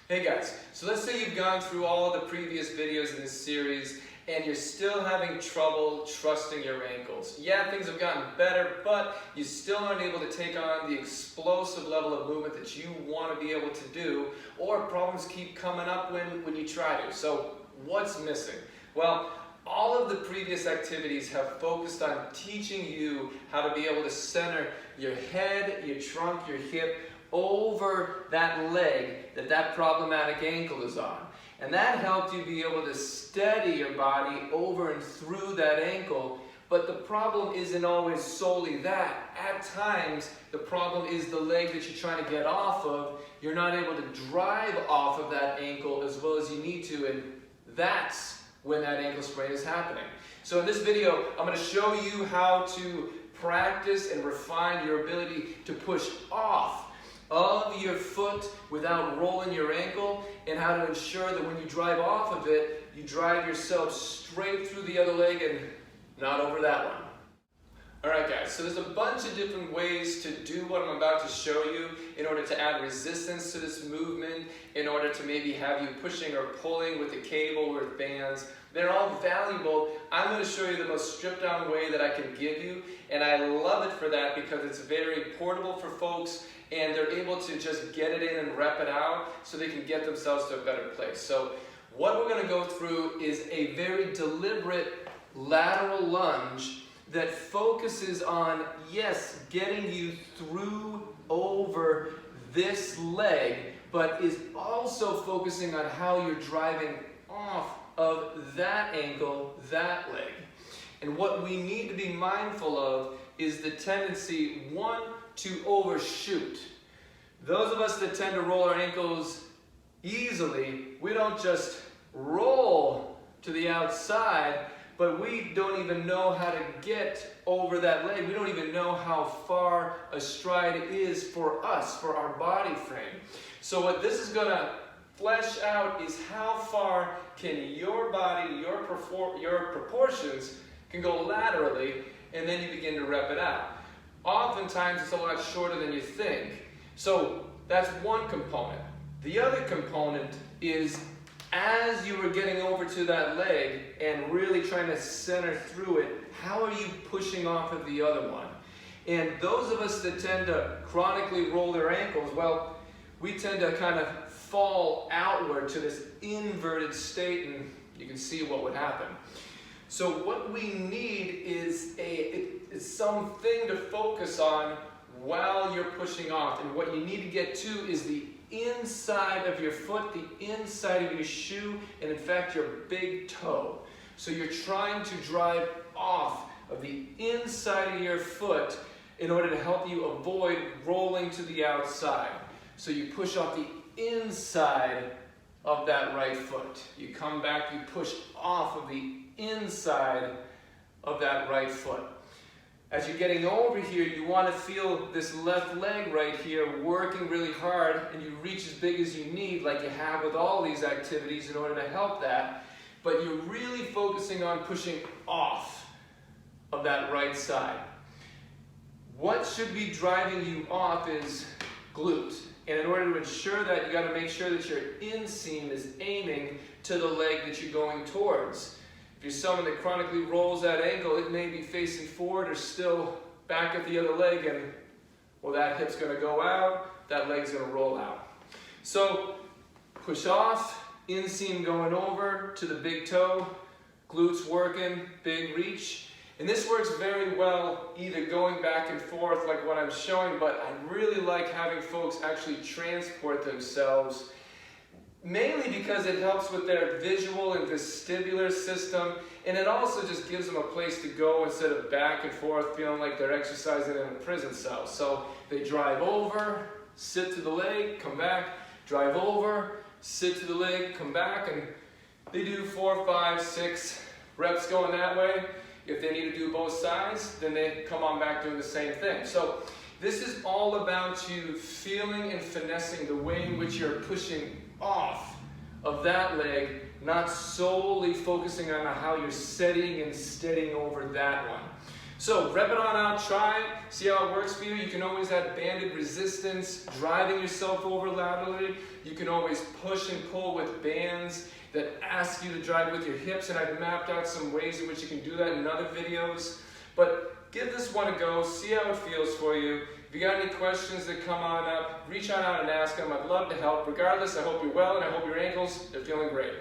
Hey guys, so let's say you've gone through all the previous videos in this series and you're still having trouble trusting your ankles. Yeah, things have gotten better, but you still aren't able to take on the explosive level of movement that you want to be able to do, or problems keep coming up when you try to. So what's missing? Well, all of the previous activities have focused on teaching you how to be able to center your head, your trunk, your hip over that leg that problematic ankle is on. And that helped you be able to steady your body over and through that ankle. But the problem isn't always solely that. At times, the problem is the leg that you're trying to get off of. You're not able to drive off of that ankle as well as you need to, and that's when that ankle sprain is happening. So in this video, I'm going to show you how to practice and refine your ability to push off of your foot without rolling your ankle, and how to ensure that when you drive off of it, you drive yourself straight through the other leg and not over that one. Alright guys, so there's a bunch of different ways to do what I'm about to show you in order to add resistance to this movement, in order to maybe have you pushing or pulling with a cable or with bands. They're all valuable. I'm going to show you the most stripped down way that I can give you, and I love it for that because it's very portable for folks and they're able to just get it in and rep it out so they can get themselves to a better place. So what we're going to go through is a very deliberate lateral lunge that focuses on, yes, getting you through over this leg, but is also focusing on how you're driving off of that ankle, that leg. And what we need to be mindful of is the tendency, one, to overshoot. Those of us that tend to roll our ankles easily, we don't just roll to the outside, but we don't even know how to get over that leg. We don't even know how far a stride is for us, for our body frame. So what this is going to flesh out is how far can your body, your proportions can go laterally, and then you begin to rep it out. Oftentimes it's a lot shorter than you think. So that's one component. The other component is, as you were getting over to that leg and really trying to center through it, how are you pushing off of the other one? And those of us that tend to chronically roll their ankles, well, we tend to kind of fall outward to this inverted state, and you can see what would happen. So what we need is something to focus on while you're pushing off. And what you need to get to is the inside of your foot, the inside of your shoe, and in fact your big toe. So you're trying to drive off of the inside of your foot in order to help you avoid rolling to the outside. So you push off the inside of that right foot. You come back, you push off of the inside of that right foot. As you're getting over here, you want to feel this left leg right here working really hard, and you reach as big as you need, like you have with all these activities, in order to help that. But you're really focusing on pushing off of that right side. What should be driving you off is glute. And in order to ensure that, you got to make sure that your inseam is aiming to the leg that you're going towards. If you're someone that chronically rolls that ankle, it may be facing forward or still back at the other leg, and well, that hip's going to go out, that leg's going to roll out. So push off, inseam going over to the big toe, glutes working, big reach. And this works very well either going back and forth like what I'm showing, but I really like having folks actually transport themselves, mainly because it helps with their visual and vestibular system, and it also just gives them a place to go instead of back and forth feeling like they're exercising in a prison cell. So they drive over, sit to the leg, come back, drive over, sit to the leg, come back, and they do 4, 5, 6 reps going that way. If they need to do both sides, then they come on back doing the same thing. So this is all about you feeling and finessing the way in which you're pushing off of that leg, not solely focusing on how you're setting and steadying over that one. So rep it on out, try it, see how it works for you. You can always add banded resistance, driving yourself over laterally. You can always push and pull with bands that ask you to drive with your hips, and I've mapped out some ways in which you can do that in other videos. But give this one a go, see how it feels for you. If you got any questions that come on up, reach on out and ask them. I'd love to help. Regardless, I hope you're well and I hope your ankles are feeling great.